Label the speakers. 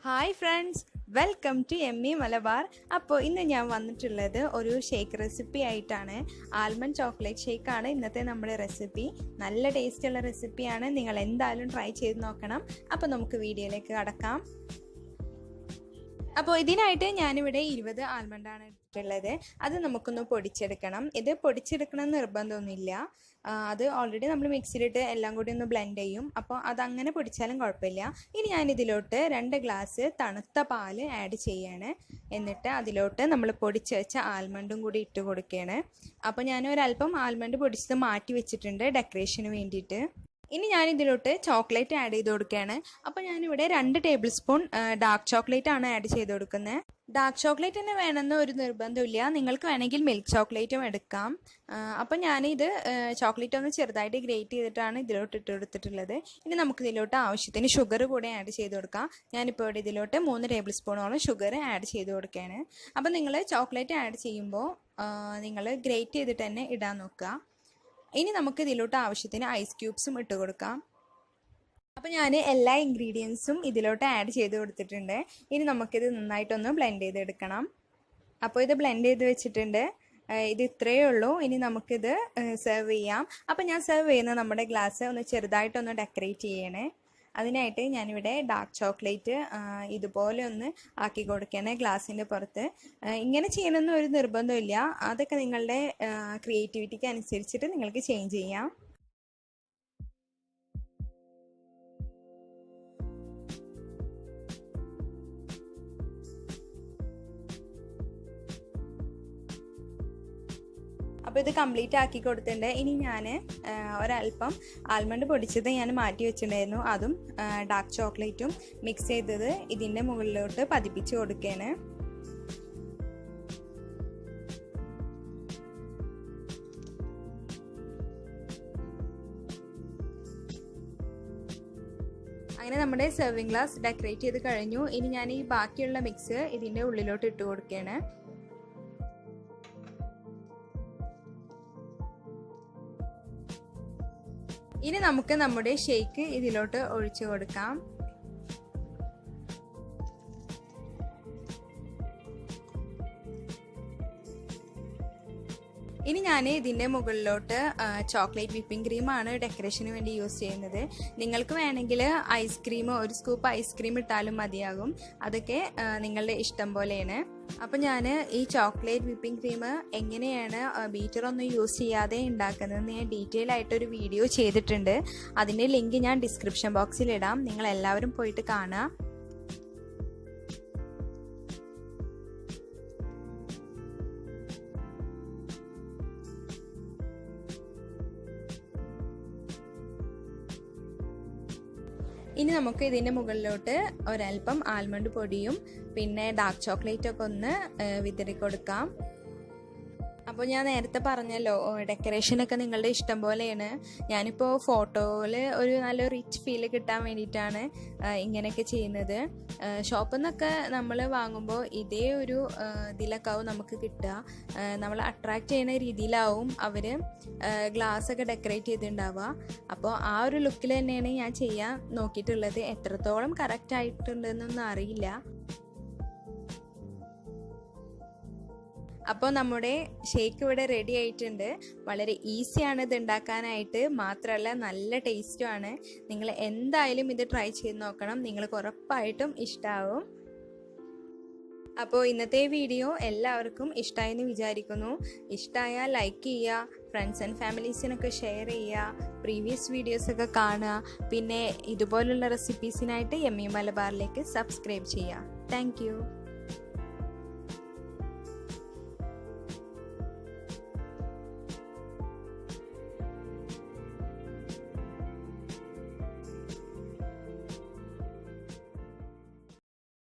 Speaker 1: Hi friends, welcome to Malabar. അപ്പോൾ ഇന്ന് ഞാൻ വന്നിട്ടുള്ളത് ഒരു ഷേക്ക് റെസിപ്പി ആയിട്ടാണ്. ആൽമണ്ട് ചോക്ലേറ്റ് ഷേക്കാണ് ഇന്നത്തെ നമ്മുടെ റെസിപ്പി. നല്ല ടേസ്റ്റുള്ള റെസിപ്പിയാണ്, നിങ്ങൾ എന്തായാലും ട്രൈ ചെയ്ത് നോക്കണം. അപ്പോൾ നമുക്ക് വീഡിയോയിലേക്ക് കടക്കാം. അപ്പോൾ ഇതിനായിട്ട് ഞാനിവിടെ 20 ആൽമണ്ടാണ് എടുത്തിട്ടുള്ളത്. അത് നമുക്കൊന്ന് പൊടിച്ചെടുക്കണം. ഇത് പൊടിച്ചെടുക്കണം എന്ന് നിർബന്ധമൊന്നുമില്ല. അത് ഓൾറെഡി നമ്മൾ മിക്സിയിലിട്ട് എല്ലാം കൂടി ഒന്ന് ബ്ലെൻഡ് ചെയ്യും. അപ്പോൾ അതങ്ങനെ പൊടിച്ചാലും കുഴപ്പമില്ല. ഇനി ഞാനിതിലോട്ട് 2 ഗ്ലാസ് തണുത്ത പാല് ആഡ് ചെയ്യാണ്. എന്നിട്ട് അതിലോട്ട് നമ്മൾ പൊടിച്ച് വെച്ച ആൽമണ്ടും കൂടി ഇട്ട് കൊടുക്കുകയാണ്. അപ്പോൾ ഞാനൊരല്പം ആൽമണ്ട് പൊടിച്ചത് മാറ്റി വെച്ചിട്ടുണ്ട് ഡെക്കറേഷന് വേണ്ടിയിട്ട്. ഇനി ഞാനിതിലോട്ട് ചോക്ലേറ്റ് ആഡ് ചെയ്ത് കൊടുക്കുകയാണ്. അപ്പോൾ ഞാനിവിടെ 2 ടേബിൾ സ്പൂൺ ഡാർക്ക് ചോക്ലേറ്റ് ആണ് ആഡ് ചെയ്ത് കൊടുക്കുന്നത്. ഡാർക്ക് ചോക്ലേറ്റ് തന്നെ വേണമെന്ന് ഒരു നിർബന്ധമില്ല, നിങ്ങൾക്ക് വേണമെങ്കിൽ മിൽക്ക് ചോക്ലേറ്റും എടുക്കാം. അപ്പോൾ ഞാനിത് ചോക്ലേറ്റ് ഒന്ന് ചെറുതായിട്ട് ഗ്രേറ്റ് ചെയ്തിട്ടാണ് ഇതിലോട്ട് ഇട്ട് കൊടുത്തിട്ടുള്ളത്. ഇനി നമുക്ക് ഇതിലോട്ട് ആവശ്യത്തിന് ഷുഗർ കൂടെ ആഡ് ചെയ്ത് കൊടുക്കാം. ഞാനിപ്പോൾ ഇവിടെ ഇതിലോട്ട് 3 ടേബിൾ സ്പൂണോളം ഷുഗർ ആഡ് ചെയ്ത് കൊടുക്കുകയാണ്. അപ്പോൾ നിങ്ങൾ ചോക്ലേറ്റ് ആഡ് ചെയ്യുമ്പോൾ നിങ്ങൾ ഗ്രേറ്റ് ചെയ്തിട്ട് തന്നെ ഇടാൻ നോക്കുക. ഇനി നമുക്ക് ഇതിലോട്ട് ആവശ്യത്തിന് ഐസ് ക്യൂബ്സും ഇട്ട് കൊടുക്കാം. അപ്പോൾ ഞാൻ എല്ലാ ഇൻഗ്രീഡിയൻസും ഇതിലോട്ട് ആഡ് ചെയ്ത് കൊടുത്തിട്ടുണ്ട്. ഇനി നമുക്കിത് നന്നായിട്ടൊന്ന് ബ്ലെൻഡ് ചെയ്തെടുക്കണം. അപ്പോൾ ഇത് ബ്ലെൻഡ് ചെയ്ത് വെച്ചിട്ടുണ്ട്. ഇത് ഇത്രയേ ഉള്ളൂ. ഇനി നമുക്കിത് സെർവ് ചെയ്യാം. അപ്പോൾ ഞാൻ സെർവ് ചെയ്യുന്ന നമ്മുടെ ഗ്ലാസ് ഒന്ന് ചെറുതായിട്ടൊന്ന് ഡെക്കറേറ്റ് ചെയ്യണേ. അതിനായിട്ട് ഞാനിവിടെ ഡാർക്ക് ചോക്ലേറ്റ് ഇതുപോലെ ഒന്ന് ആക്കി കൊടുക്കുകയാണ് ഗ്ലാസിൻ്റെ പുറത്ത്. ഇങ്ങനെ ചെയ്യണമെന്ന് ഒരു നിർബന്ധമില്ല, അതൊക്കെ നിങ്ങളുടെ ക്രിയേറ്റിവിറ്റിക്ക് അനുസരിച്ചിട്ട് നിങ്ങൾക്ക് ചേഞ്ച് ചെയ്യാം. അപ്പോൾ ഇത് കംപ്ലീറ്റ് ആക്കി കൊടുത്തിട്ടുണ്ട്. ഇനി ഞാൻ ഒരല്പം ആൽമണ്ട് പൊടിച്ചത് ഞാൻ മാറ്റി വെച്ചിട്ടുണ്ടായിരുന്നു. അതും ഡാർക്ക് ചോക്ലേറ്റും മിക്സ് ചെയ്തത് ഇതിൻ്റെ മുകളിലോട്ട് പതിപ്പിച്ച് കൊടുക്കുകയാണ്. അങ്ങനെ നമ്മുടെ സെർവിങ് ഗ്ലാസ് ഡെക്കറേറ്റ് ചെയ്ത് കഴിഞ്ഞു. ഇനി ഞാൻ ഈ ബാക്കിയുള്ള മിക്സ് ഇതിൻ്റെ ഉള്ളിലോട്ട് ഇട്ട് കൊടുക്കുകയാണ്. ഇനി നമുക്ക് നമ്മുടെ ഷേക്ക് ഇതിലോട്ട് ഒഴിച്ചു കൊടുക്കാം. ഇനി ഞാൻ ഇതിൻ്റെ മുകളിലോട്ട് ചോക്ലേറ്റ് വിപ്പിംഗ് ക്രീമാണ് ഡെക്കറേഷന് വേണ്ടി യൂസ് ചെയ്യുന്നത്. നിങ്ങൾക്ക് വേണമെങ്കിൽ ഐസ്ക്രീമോ ഒരു സ്കൂപ്പ് ഐസ്ക്രീം ഇട്ടാലും മതിയാകും. അതൊക്കെ നിങ്ങളുടെ ഇഷ്ടം പോലെയാണ്. അപ്പോൾ ഞാൻ ഈ ചോക്ലേറ്റ് വിപ്പിംഗ് ക്രീം എങ്ങനെയാണ് ബീറ്ററൊന്നും യൂസ് ചെയ്യാതെ ഉണ്ടാക്കുന്നതെന്ന് ഞാൻ ഡീറ്റെയിൽ ആയിട്ടൊരു വീഡിയോ ചെയ്തിട്ടുണ്ട്. അതിൻ്റെ ലിങ്ക് ഞാൻ ഡിസ്ക്രിപ്ഷൻ ബോക്സിൽ ഇടാം, നിങ്ങൾ എല്ലാവരും പോയിട്ട് കാണുക. ഇനി നമുക്ക് ഇതിൻ്റെ മുകളിലോട്ട് ഒരല്പം ആൽമണ്ട് പൊടിയും പിന്നെ ഡാർക്ക് ചോക്ലേറ്റൊക്കെ ഒന്ന് വിതറി കൊടുക്കാം. അപ്പോൾ ഞാൻ നേരത്തെ പറഞ്ഞല്ലോ, ഡെക്കറേഷനൊക്കെ നിങ്ങളുടെ ഇഷ്ടം പോലെയാണ്. ഞാനിപ്പോൾ ഫോട്ടോയിൽ ഒരു നല്ല റിച്ച് ഫീൽ കിട്ടാൻ വേണ്ടിയിട്ടാണ് ഇങ്ങനെയൊക്കെ ചെയ്യുന്നത്. ഷോപ്പിൽ നിന്നൊക്കെ നമ്മൾ വാങ്ങുമ്പോൾ ഇതേ ഒരു ഇതിലൊക്കെ നമുക്ക് കിട്ടുക. നമ്മൾ അട്രാക്റ്റ് ചെയ്യുന്ന രീതിയിലാവും അവർ ഗ്ലാസ്സൊക്കെ ഡെക്കറേറ്റ് ചെയ്തിട്ടുണ്ടാവുക. അപ്പോൾ ആ ഒരു ലുക്കിൽ തന്നെയാണ് ഞാൻ ചെയ്യാൻ നോക്കിയിട്ടുള്ളത്. എത്രത്തോളം കറക്റ്റ് ആയിട്ടുണ്ടെന്നൊന്നും അറിയില്ല. അപ്പോൾ നമ്മുടെ ഷേക്ക് ഇവിടെ റെഡി ആയിട്ടുണ്ട്. വളരെ ഈസിയാണ് ഇത് ഉണ്ടാക്കാനായിട്ട്, മാത്രമല്ല നല്ല ടേസ്റ്റുമാണ്. നിങ്ങൾ എന്തായാലും ഇത് ട്രൈ ചെയ്ത് നോക്കണം, നിങ്ങൾക്ക് ഉറപ്പായിട്ടും ഇഷ്ടമാവും. അപ്പോൾ ഇന്നത്തെ വീഡിയോ എല്ലാവർക്കും ഇഷ്ടമായെന്ന് വിചാരിക്കുന്നു. ഇഷ്ടമായാൽ ലൈക്ക് ചെയ്യുക, ഫ്രണ്ട്സ് ആൻഡ് ഫാമിലീസിനൊക്കെ ഷെയർ ചെയ്യുക, പ്രീവിയസ് വീഡിയോസൊക്കെ കാണുക. പിന്നെ ഇതുപോലുള്ള റെസിപ്പീസിനായിട്ട് മലബാറിലേക്ക് സബ്സ്ക്രൈബ് ചെയ്യുക. താങ്ക്